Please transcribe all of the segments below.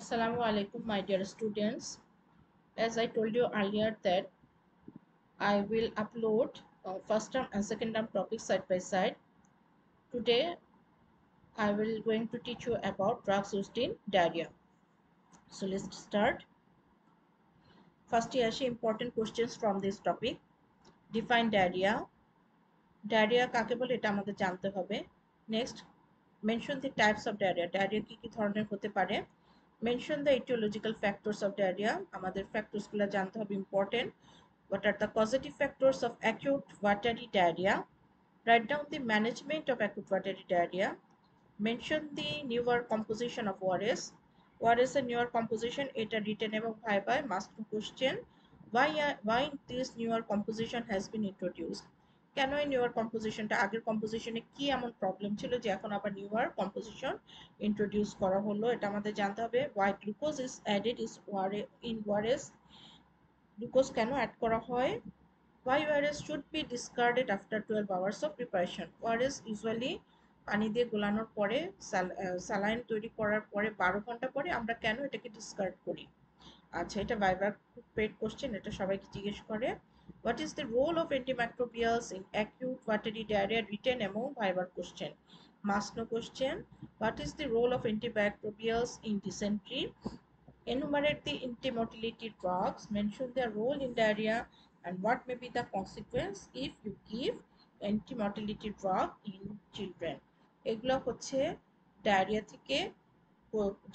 Assalamu alaikum, my dear students. As I told you earlier that I will upload first term and second term topics side by side. Today I will going to teach you about drugs used in diarrhea. So let's start. First here important questions from this topic. Define diarrhea. Diarrhea কাকে বলে এটা আমাদের জানতে হবে. Next, mention the types of diarrhea. Diarrhea কি কি ধরনের হতে পারে. Mention the etiological factors of diarrhea. আমাদের factors গুলো জানতে হবে important. What are the causative factors of acute watery diarrhea? Write down the management of acute watery diarrhea. Mention the newer composition of ORS. What is the newer composition? Eta written এবং ভাইবায় must question. Why this newer composition has been introduced? কেন এই newer কম্পোজিশনটা আগের কম্পোজিশনে কি এমন problem ছিল যে এখন আবার নিউয়ার কম্পোজিশন ইন্ট্রোডিউস করা হলো, এটা আমাদের জানতে হবে. Why glucose is added in ORS, glucose কেন অ্যাড করা হয়. Why ORS should be discarded after 12 hours of preparation? ORS usually পানি দিয়ে গোলানোর পরে স্যালাইন তৈরি করার পরে 12 ঘন্টা পরে আমরা কেন এটাকে ডিসকার্ড করি. আচ্ছা, এটা ভাইবার পেড কোশ্চেন, এটা সবাইকে জিজ্ঞেস করে. What is the role of antimicrobials in acute watery diarrhea? Written among viva question. Must know question. What is the role of antimicrobials in dysentery? Enumerate the antimotility drugs. Mention their role in diarrhea and what may be the consequence if you give antimotility drug in children. এগুলো হচ্ছে diarrhoea থেকে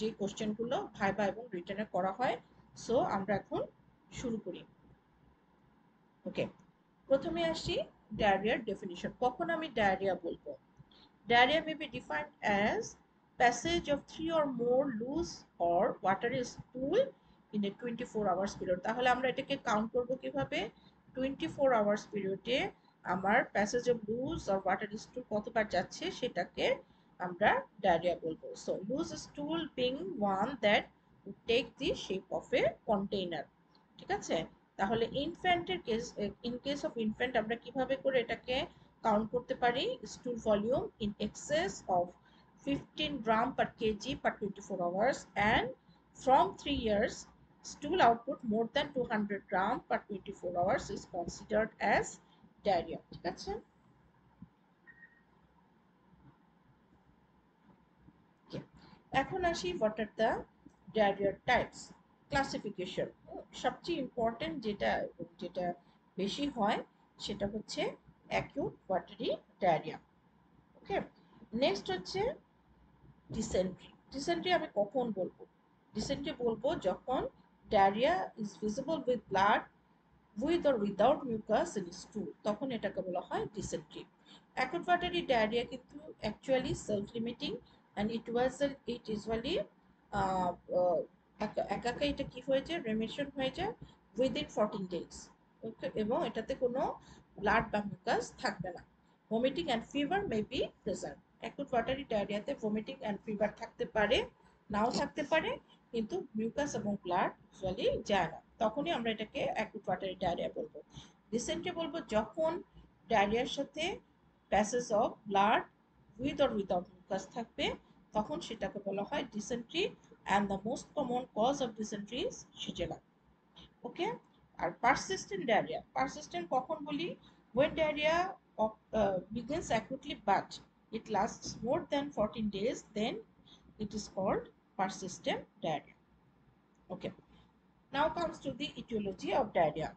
যে কোশ্চেনগুলো viva এবং রিটেনে করা হয়. So আমরা এখন শুরু করি. ওকে, প্রথমে আসি ডায়রিয়ার ডেফিনিশন. কখন আমি ডায়রিয়া বলবো? Diarrhea may be defined as passage of 3 or more loose or watery stool in a 24 hours period. তাহলে আমরা এটাকে কাউন্ট করব কিভাবে? 24 hours পিরিয়ডে আমার passage of loose or watery stool কতবার যাচ্ছে সেটাকে আমরা ডায়রিয়া বলবো. So loose stool being one that take the shape of a container. ঠিক আছে, তাহলে ইনফ্যান্টের case, in case of infant আমরা কিভাবে করে এটাকে কাউন্ট করতে পারি? Stool volume in excess of 15 gram per kg per 24 hours and from 3 years stool output more than 200 gram per 24 hours is considered as diarrhea. ঠিক আছে, এখন আসি what are the diarrhea types. Classification সবচেয়ে important, যেটা যেটা বেশি হয় সেটা হচ্ছে acute watery diarrhoea. Okay, next হচ্ছে ডিসেন্ট্রি. ডিসেন্ট্রি আমি কখন বলবো? ডিসেন্ট্রি বলবো যখন diarrhoea is visible with blood with or without mucus in stool, তখন এটাকে বলা হয় ডিসেন্ট্রি. অ্যাকিউট ওয়াটারি ডায়রিয়া কিন্তু actually self limiting and it usually একা এটা কি হয়ে যায়, রেমিশন হয়ে যায় উইদিন 14 days. ওকে, এবং এটাতে কোনো ব্লাড বা মিউকাস থাকবে না. Vomiting and fever may be present. Acute watery ডায়রিয়াতে ভমিটিং অ্যান্ড ফিভার থাকতে পারে, নাও থাকতে পারে, কিন্তু মিউকাস এবং ব্লাড ইউজুয়ালি যায় না, তখনই আমরা এটাকে অ্যাকিউট ওয়াটারি ডায়রিয়া বলবো. রিসেন্টলি বলবো যখন ডায়রিয়ার সাথে passage of blood with or without mucus থাকবে, তখন সেটাকে বলা হয় dysentery. and the most common cause of dysentery is Shigella. ওকে, আর persistent diarrhea. persistent কখন বলি? when diarrhea begins acutely but it lasts more than 14 days, then it is called persistent diarrhea. Okay, now comes to the etiology of diarrhea.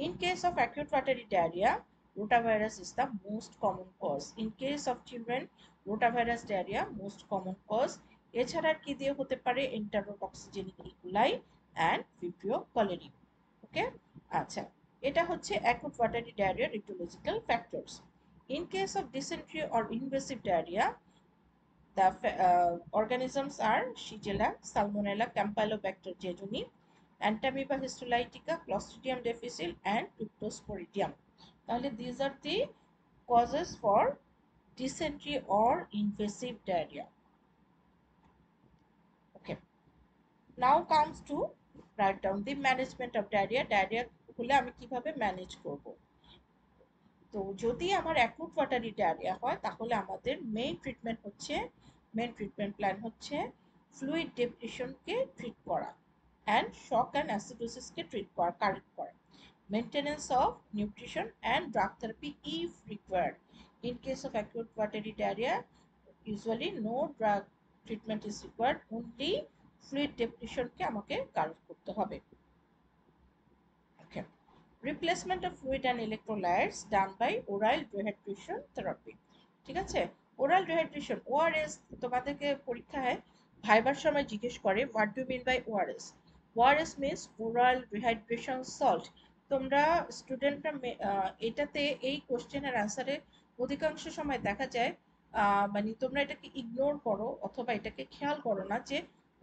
In case of acute watery diarrhea, rotavirus is the most common cause. In case of children, rotavirus diarrhea most common cause. এছাড়া কি দিয়ে হতে পারে? Enterotoxigenic E coli and Vibrio cholerae. Okay, আচ্ছা, এটা হচ্ছে acute watery ডায়রিয়ার aetiological factors. In case of dysentery or invasive diarrhoea, the organisms are Shigella, Salmonella, Campylobacter jejuni, Entamoeba histolytica, Clostridium difficile, and Cryptosporidium. তাহলে these are the causes for dysentery or invasive diarrhea. Okay, now comes to write down the management of diarrhea. Diarrhea হলে আমি কিভাবে manage করব? তো যদি আমার acute watery diarrhoea হয় তাহলে আমাদের মেইন ট্রিটমেন্ট প্ল্যান হচ্ছে ফ্লুইড ডেপ্রিশনকে ট্রিট করা, অ্যান্ড শক অ্যান্ড অ্যাসিডোসিসকে ট্রিট করা, কারেক্ট করা, maintenance of nutrition and drug therapy if required. In case of acute watery diarrhea, usually no drug treatment is required, only fluid depletion কে আমাকে correct করতে হবে। Okay. Replacement of fluid and electrolytes done by oral rehydration therapy. ঠিক আছে, oral rehydration, ORS তোমাদেরকে পরীক্ষায় ভাইবার সময় জিজ্ঞেস করে what do mean by ORS. ORS means oral rehydration salt. তোমরা স্টুডেন্টরা এটাতে এই কোশ্চেনের অ্যান্সারে অধিকাংশ সময় দেখা যায় মানে তোমরা এটাকে ইগনোর করো অথবা এটাকে খেয়াল করো না যে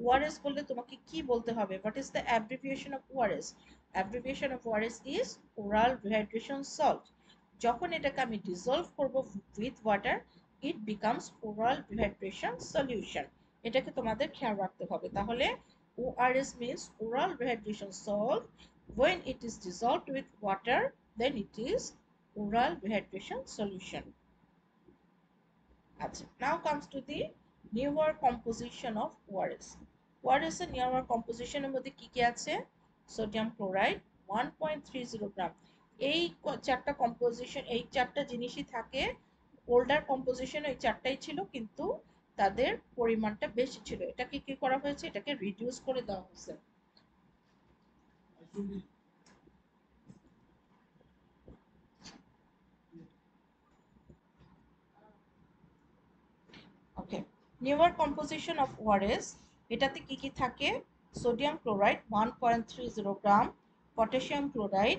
ওআরএস বললে তোমাকে কি বলতে হবে, what is the abbreviation of ORS. Abbreviation of ORS is oral rehydration salt. যখন এটাকে আমি ডিসলভ করব with water, it becomes oral rehydration solution. এটাকে তোমাদের খেয়াল রাখতে হবে। তাহলে ORS means oral rehydration salt. When it is dissolved with water, then it is oral rehydration solution. আচ্ছা, now comes to the newer composition of ORS. ORS এর newer composition এর মধ্যে কি কি আছে? সোডিয়াম ক্লোরাইড 1.30 গ্রাম। এই চারটা কম্পোজিশন, এই চারটা জিনিসই থাকে। ওল্ডার কম্পোজিশন ওই চারটাই ছিল, কিন্তু তাদের পরিমাণটা বেশি ছিল। এটাকে কি করা হয়েছে? এটাকে রিডিউস করে দেওয়া হয়েছে। ওকে, নিউয়ার কম্পোজিশন অফ ওআরএস, এটাতে কি কি থাকে? Sodium chloride 1.30 gram, potassium chloride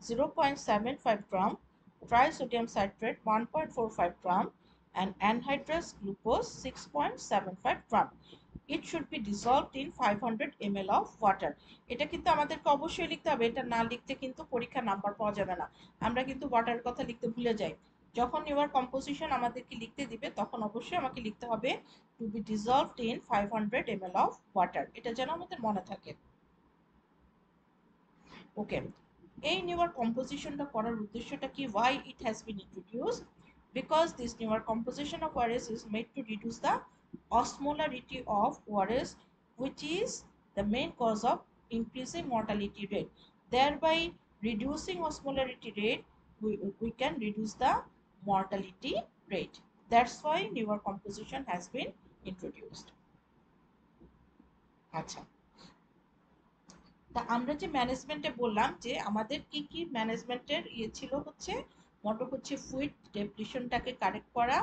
0.75 gram, ট্রাইসোডিয়াম citrate 1.45 gram, and anhydrous glucose 6.75 gram. It should be dissolved in 500 ml of water. এটা কিন্তু আমাদেরকে অবশ্যই লিখতে হবে, এটা না লিখতে কিন্তু পরীক্ষা নাম্বার পাওয়া যাবে না। আমরা কিন্তু ওয়াটারের কথা লিখতে ভুলে যাই। যখন নিউয়ার কম্পোজিশন আমাদেরকে লিখতে দিবে তখন অবশ্যই আমাকে লিখতে হবে to be dissolved in 500 ml of water, এটা যেন আমাদের মনে থাকে। ওকে, এই নিউয়ার কম্পোজিশনটা করার উদ্দেশ্যটা কি? Why it has been introduced? Because this newer composition of ORS is made to reduce the osmolarity of ORS, which is the main cause of increasing mortality rate. Thereby reducing osmolarity rate, we can reduce the mortality rate. That's why newer composition has been introduced. আচ্ছা, তা আমরা যে ম্যানেজমেন্টে বললাম যে আমাদের কি কি ম্যানেজমেন্টের ছিল, হচ্ছে মোটো হচ্ছে ফ্লুইড ডেপ্লিশনটাকে কারেক্ট করা,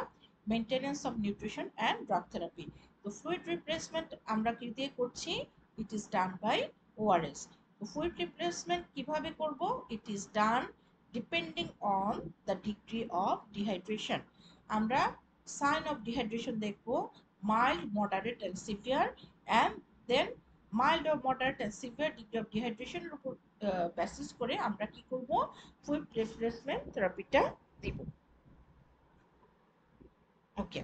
maintenance of nutrition and drug therapy. তো ফ্লুইড রিপ্লেসমেন্ট আমরা কি দিয়ে করছি? It is done by ORS. তো ফ্লুইড রিপ্লেসমেন্ট কিভাবে করব? It is done depending on the degree of dehydration. আমরা সাইন অফ ডিহাইড্রেশন দেখব, mild, moderate and severe, and then mild or moderate and severe degree of ডিহাইড্রেশনের উপর basis করে আমরা কি করব? ফুড রিপ্লেসমেন্ট থেরাপিটা দিব। ওকে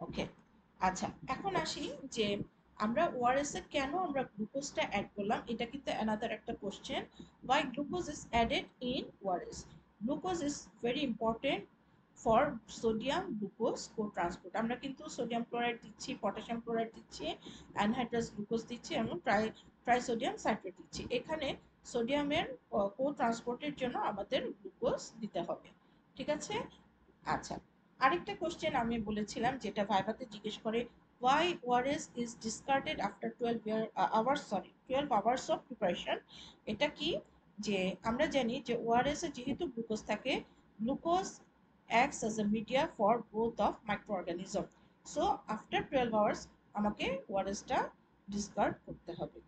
ওকে, আচ্ছা, এখন আসি যে আমরা ওআরএস এ কেন আমরা গ্লুকোজটা অ্যাড করলাম, এটা কিন্তু অ্যানাদার একটা question. Why glucose is added in ORS? Glucose is very important for sodium glucose co transport. আমরা কিন্তু সোডিয়াম ক্লোরাইড দিচ্ছি, পটাশিয়াম ক্লোরাইড দিচ্ছি, অ্যানহাইড্রাস গ্লুকোজ দিচ্ছি এবং ট্রাইসোডিয়াম সাইট্রেট দিচ্ছি। এখানে সোডিয়ামের কো ট্রান্সপোর্টের জন্য আমাদের গ্লুকোজ দিতে হবে। ঠিক আছে, আচ্ছা, আরেকটা কোশ্চেন আমি বলেছিলাম যেটা ভাইভাতে জিজ্ঞেস করে, why ORS is discarded after 12 hours of preparation? এটা কি? যে আমরা জানি যে ওআরএস এ যেহেতু গ্লুকোজ থাকে, glucose acts as a media for growth of microorganism. So after 12 hours আমাকে ওআরএসটা ডিসকার্ড করতে হবে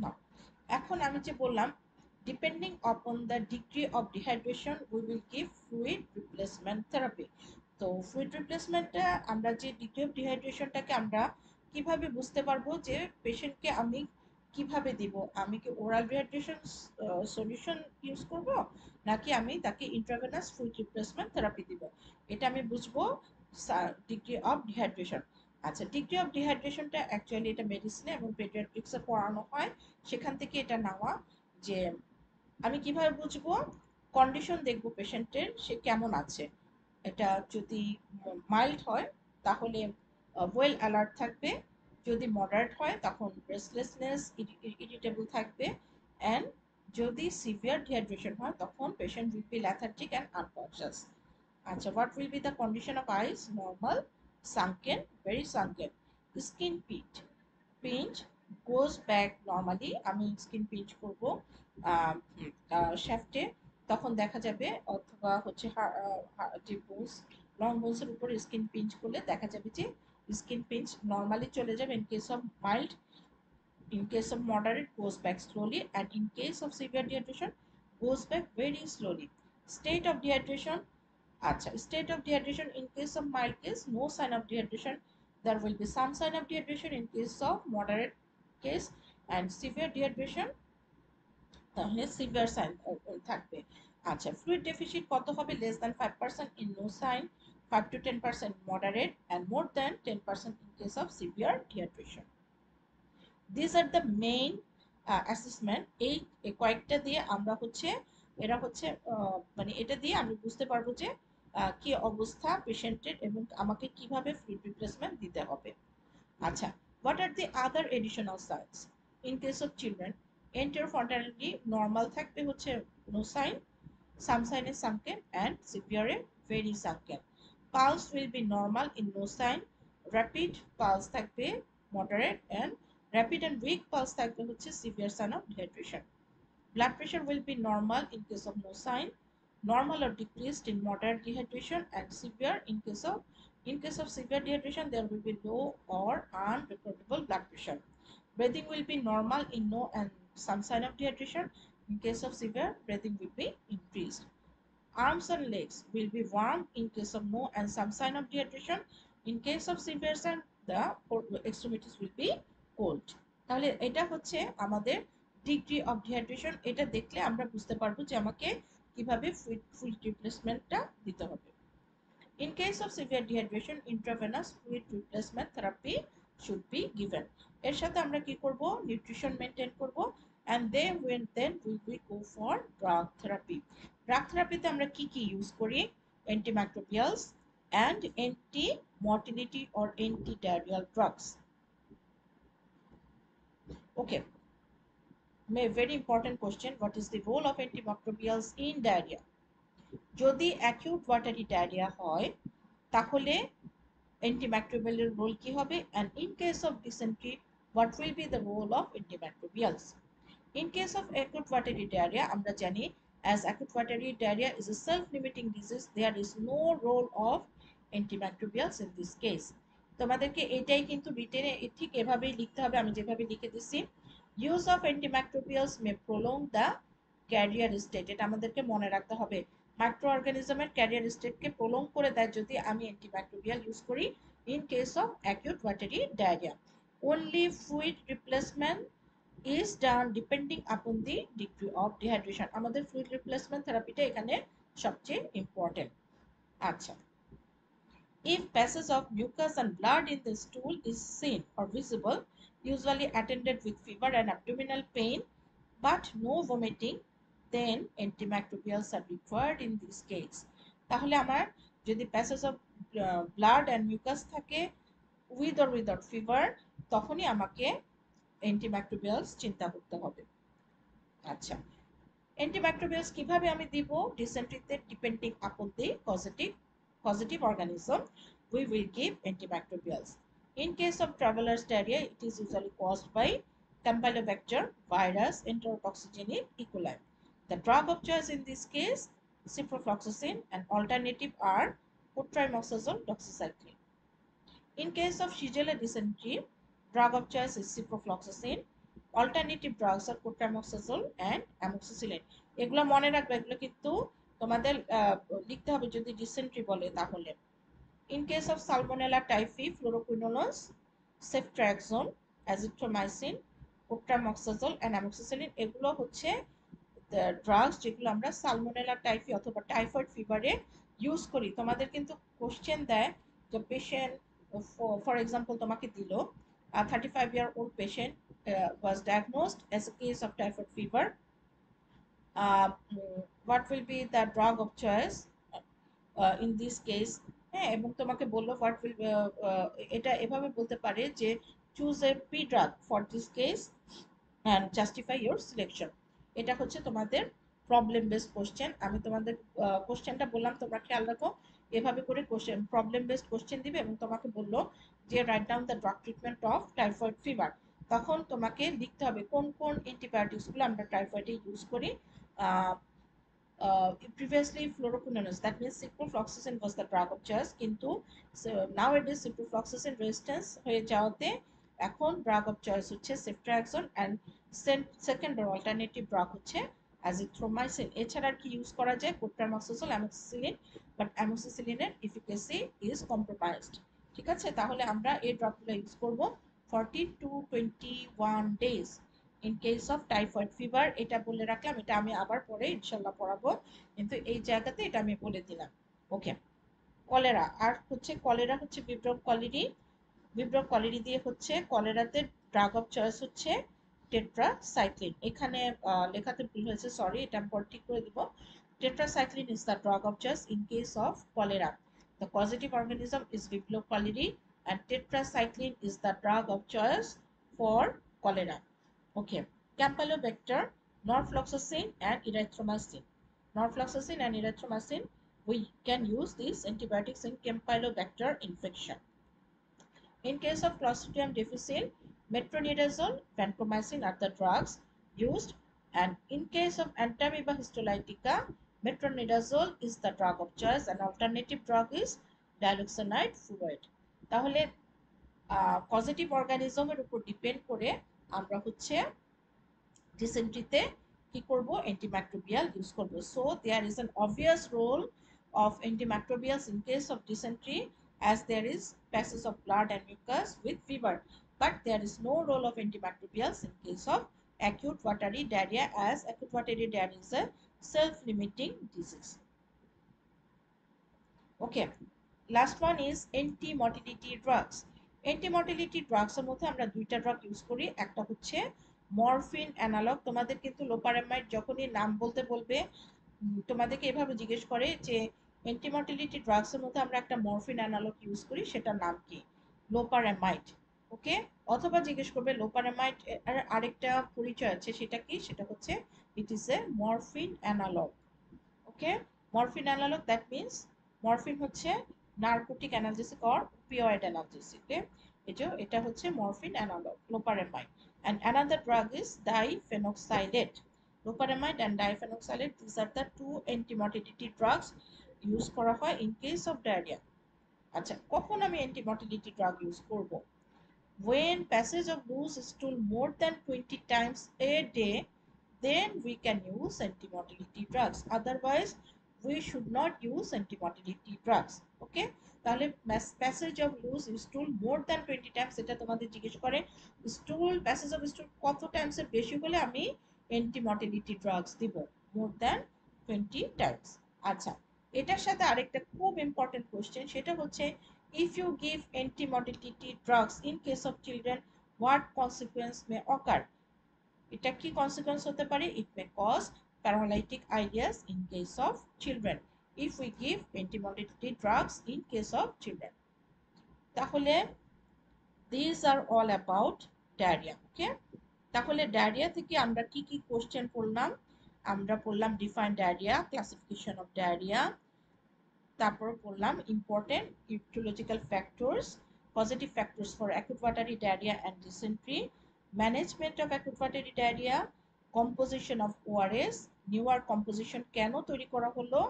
না। এখন আমি যে বললাম depending upon the degree of dehydration we will give fluid replacement therapy. তো ফ্লুইড রিপ্লেসমেন্টটা আমরা যে ডিগ্রি অফ ডিহাইড্রেশনটাকে আমরা কিভাবে বুঝতে পারবো যে পেশেন্টকে আমি কিভাবে দিব? আমি কি ওরাল রিহাইড্রেশন সলিউশন ইউজ করব, নাকি আমি তাকে ইন্ট্রাভেনাস ফ্লুইড রিপ্লেসমেন্ট থেরাপি দিব? এটা আমি বুঝবো ডিগ্রি অফ ডিহাইড্রেশন। আচ্ছা, ডিগ্রি অফ ডিহাইড্রেশনটা অ্যাকচুয়ালি এটা মেডিসিনে এবং পেডিয়াট্রিক্সে পড়ানো হয়, সেখান থেকে এটা নেওয়া। যে আমি কিভাবে বুঝবো? কন্ডিশন দেখবো পেশেন্টের, সে কেমন আছে। এটা যদি মাইল্ড হয় তাহলে ওয়েল অ্যালার্ট থাকবে, যদি মডারেট হয় তখন রেস্টলেসনেস, ইরিটেবল থাকবে, অ্যান্ড যদি সিভিয়ার ডিহাইড্রেশন হয় তখন patient will be lethargic and unconscious. আচ্ছা, what will be the condition of eyes? Normal, sunken, very sunken, skin pinch goes back normally. আমি স্কিন পিঞ্চ করব শ্যাফটে, তখন দেখা যাবে, অথবা হচ্ছে যে বোনস, লং বোনসের উপর স্কিন পিঞ্চ করলে দেখা যাবে যে স্কিন পিঞ্চ নর্মালি চলে যাবে in case of mild. In case of moderate, goes back slowly, and in case of severe dehydration, goes back very slowly. State of dehydration. Acha, state of dehydration in case of mild case, no sign of dehydration. There will be some sign of dehydration in case of moderate case, and severe dehydration তাহলে severe sign থাকবে। আচ্ছা, fluid deficit কত হবে? Less than 5% in no sign, 5 to 10% moderate, and more than 10% in case of severe dehydration. These are the main assessment. এই কয়েকটা দিয়ে আমরা হচ্ছে, এরা হচ্ছে মানে এটা দিয়ে আমি বুঝতে পারবো যে কি অবস্থা পেশেন্টের এবং আমাকে কিভাবে ফ্লুইড রিপ্লেসমেন্ট দিতে হবে। আচ্ছা, what are the other additional signs? In case of children, enterofontanity normal থাকবে হচ্ছে no sign, some sign is sunken, and severe very sunken. Pulse will be normal in no sign, rapid pulse থাকবে moderate, and rapid and weak pulse থাকবে হচ্ছে severe sign of dehydration. Blood pressure will be normal in case of no sign, normal or decreased in moderate dehydration, and severe in case of severe dehydration there will be low or unrecordable blood pressure. Breathing will be normal in no and some sign of dehydration. In case of severe, breathing will be increased. Arms and legs will be warm in case of no and some sign of dehydration. In case of severe sign, the extremities will be cold. তাহলে এটা হচ্ছে আমাদের degree of dehydration. এটা দেখলে আমরা বুঝতে পারবো যে আমাকে কিভাবে ফ্লুইড রিপ্লেসমেন্টটা দিতে হবে। In case of severe dehydration, intravenous fluid replacement therapy should be given. এর সাথে আমরা কি করব? নিউট্রিশন মেইনটেইন করব, and then we will go for drug therapy. Drug থেরাপিতে আমরা কি কি ইউজ করি? Antimicrobials and anti-motility or anti-diarrheal drugs. Okay, very important question. What is the role of antimicrobials in diarrhea? যদি অ্যাকিউট ওয়াটারি ডায়রিয়া হয় তাহলে অ্যান্টিমাইক্রোবিয়ালের role কি হবে? and in case of dysentery, what will be the role of antimicrobials? In case of acute watery diarrhea, আমরা জানি as acute watery diarrhea is a self-limiting disease, there is no role of antimicrobials in this case. তোমাদেরকে এটাই কিন্তু রিটেনে ঠিক এভাবেই লিখতে হবে, আমি যেভাবে লিখে দিছি। use of antimicrobials may prolong the carrier state, এটা আমাদেরকে মনে রাখতে হবে। মাইক্রো অর্গানিজমের ক্যারিয়ার স্টেটকে প্রলং করে দেয় যদি আমি অ্যান্টিমাইক্রোবিয়াল ইউজ করি in case of acute watery diarrhoea. only fluid replacement is done depending upon the degree of dehydration. আমাদের ফ্লুইড রিপ্লেসমেন্ট থেরাপিটা এখানে সবচেয়ে ইম্পর্টেন্ট। আচ্ছা, if passage of mucus and blood in the stool is seen or visible, usually attended with fever and abdominal pain but no vomiting, then antimicrobials are required in this case. তাহলে আমার যদি passage of blood and mucous থাকে with or without fever, তখনই আমাকে অ্যান্টিমাইক্রোবিয়ালস চিন্তা করতে হবে। আচ্ছা, অ্যান্টিমাইক্রোবিয়ালস কিভাবে আমি দিব? ডিসেন্ট্রিতে ডিপেন্ডিং আপন দি positive organism, we will give antimicrobials. In case of traveler's diarrhea, it is usually caused by Campylobacter virus, enterotoxigenic E. coli. The drug of choice in this case, ciprofloxacin, and alternative are cotrimoxazole, doxycycline. In case of Shigella dysentery, drug of choice is ciprofloxacin. Alternative drugs are cotrimoxazole and amoxicillin. এগুলো মনে রাখবে, এগুলো কিন্তু তোমাদের লিখতে হবে যদি dysentery বলে তাহলে। In case of Salmonella typhi, fluoroquinolones, ceftriaxone, azithromycin, cotrimoxazole and amoxicillin এগুলো হচ্ছে ড্রাগস যেগুলো আমরা সালমোনেলা টাইফি অথবা টাইফয়েড ফিভারে ইউজ করি। তোমাদের কিন্তু কোশ্চেন দেয় যে পেশেন্ট, ফর এক্সাম্পল তোমাকে দিল 35-year-old patient was diagnosed as a case of typhoid fever. What will be the drug of choice? In this case. হ্যাঁ, এবং তোমাকে বললো হোয়াট উইল, এটা এভাবে বলতে পারে যে choose A P drug for this case and justify your selection. এটা হচ্ছে তোমাদের প্রবলেম বেসড কোশ্চেন। আমি তোমাদের কোশ্চেনটা বললাম, তোমরা খেয়াল রাখো, এভাবে করে কোশ্চেন প্রবলেম বেসড কোশ্চেন দিবে এবং তোমাকে বললো যে write down the drug treatment of typhoid fever. তখন তোমাকে লিখতে হবে কোন কোন অ্যান্টিবায়োটিক্সগুলো আমরা টাইফয়েডে ইউজ করি। Previously fluoroquinolones, that means ciprofloxacin was the drug of choice, কিন্তু nowadays ciprofloxacin resistance হয়ে যাওয়াতে এখন drug of choice হচ্ছে ceftriaxone, and second or alternative drug হচ্ছে azithromycin। এছাড়া কি ইউজ করা যায়? কোট্রামাক্সোসোল, অ্যামোক্সিসিলিন, বাট অ্যামোক্সিসিলিনের এফিকাসি ইজ কম্প্রোমাইজড। ঠিক আছে, তাহলে আমরা এই ড্রাগগুলো ইউজ করব 14 to 21 days in case of typhoid fever. এটা বলে রাখলাম, এটা আমি আবার পরে ইনশাল্লাহ পড়াবো, কিন্তু এই জায়গাতে এটা আমি বলে দিলাম। ওকে, কলেরা আর হচ্ছে কলেরা হচ্ছে বিব্রম কলেরি। বিব্রম কলেরি দিয়ে হচ্ছে কলেরাতে ড্রাগ অফ চয়েস হচ্ছে টেট্রাসাইক্লিন। এখানে লেখাতে ভুল হয়েছে, সরি, এটা আমি পরে ঠিক করে দিব। Tetracycline is the drug of choice in case of cholera. The causative organism is Vibrio cholerae and tetracycline is the drug of choice for cholera. Okay, Campylobacter, norfloxacin and erythromycin. Norfloxacin and erythromycin, we can use these antibiotics in Campylobacter infection. In case of Clostridium difficile, metronidazole, vancomycin are the drugs used, and in case of Entamoeba histolytica, metronidazole is the drug of choice, and alternative drug is diloxanide furoate. তাহলে positive অর্গানিজমের উপর depend করে আমরা হচ্ছে ডিসেন্ট্রিতে কি করব? Antimicrobial use করব। So there is an obvious role of antimicrobials in case of dysentery, as there is passage of blood and mucus with fever, but there is no role of antimicrobials in case of acute watery diarrhea, as acute watery diarrhea is a self-limiting disease. Okay, last one is anti-motility drugs. Anti-motility drugs এর মধ্যে আমরা দুইটা drug use করি, একটা হচ্ছে morphine analogue. তোমাদের কিন্তু লোপারামাইড যখনই নাম বলতে বলবে, তোমাদেরকে এভাবে জিজ্ঞেস করে যে অ্যান্টিমোটিলিটি ড্রাগস এর মধ্যে আমরা একটা মরফিন অ্যানালগ ইউজ করি, সেটার নাম কি? লোপারামাইড। ওকে, অথবা জিজ্ঞেস করবে লোপারামাইড এর আরেকটা পরিচয় আছে, সেটা কি? সেটা হচ্ছে it is a morphine analogue. Okay, morphine analogue, that means morphine হচ্ছে narcotic analgesic or opioid analgesic. এই যে এটা হচ্ছে morphine analogue loperamide. and another drug is diphenokylate. Loperamide and diphenokylate, these are the two anti-motility drugs use করা হয় in case of diarrhea. আচ্ছা, কখন আমি anti-motility drug use করব? When passage of loose stool more than 20 times a day, then we can use anti-motility drugs. Otherwise, we should not use anti-motility drugs. Okay, তাহলে passage of loose stool more than 20 times, এটা তোমাদের জিজ্ঞেস করে স্টুল passage of স্টুল কত Times এর বেশি হলে আমি অ্যান্টিমোটিলিটি ড্রাগস দিব, মোর দ্যান 20 টাইমস। আচ্ছা, এটার সাথে আরেকটা খুব ইম্পর্টেন্ট কোশ্চেন, সেটা হচ্ছে if you give anti-motility drugs in case of children, what consequence may occur? এটা কি কনসিকোয়েন্স হতে পারে? It may cause paralytic ileus in case of children if we give antimotility drugs in case of children. তাহলে this are all about diarrhoea. Okay, তাহলে ডায়রিয়া থেকে আমরা কি কি কোশ্চেন পড়লাম? আমরা পড়লাম define diarrhoea, classification of diarrhoea, তারপর পড়লাম important aetiological factors, positive factors for acute watery diarrhoea and dysentery, management of acute watery diarrhoea, composition of ORS, newer composition কেন তৈরি করা হলো,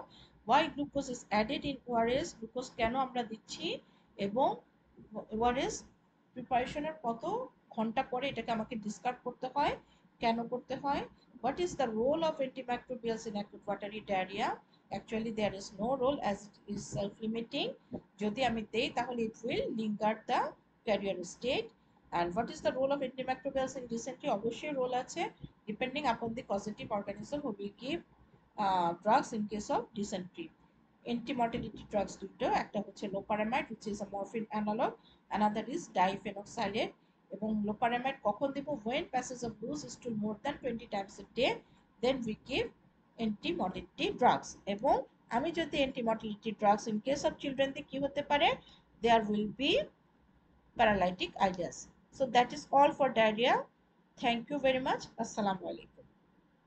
why glucose is added in ORS, glucose কেন আমরা দিচ্ছি, এবং ওআরএস প্রিপারেশনের কত ঘন্টা পরে এটাকে আমাকে ডিসকার্ড করতে হয়, কেন করতে হয়, what is the role of antimicrobials in acute watery diarrhoea, actually there is no role as it is self limiting, যদি আমি দেই তাহলে it will linger the carrier state, and what is the role of antimicrobials in dysentery, অবশ্যই role আছে, depending upon the causative organism who will give drugs in case of dysentery. Anti-motility drugs দুটো, একটা হচ্ছে loperamide which is a morphine analog, another is diphenokylate, এবং loperamide কখন দেব? when passage of loose stool more than 20 times a day, then we give anti-motility drugs, এবং আমি যদি antimotility drugs in case of children কি হতে পারে, there will be paralytic ileus. So that is all for diarrhoea. Thank you very much. আসসালামু আলাইকুম।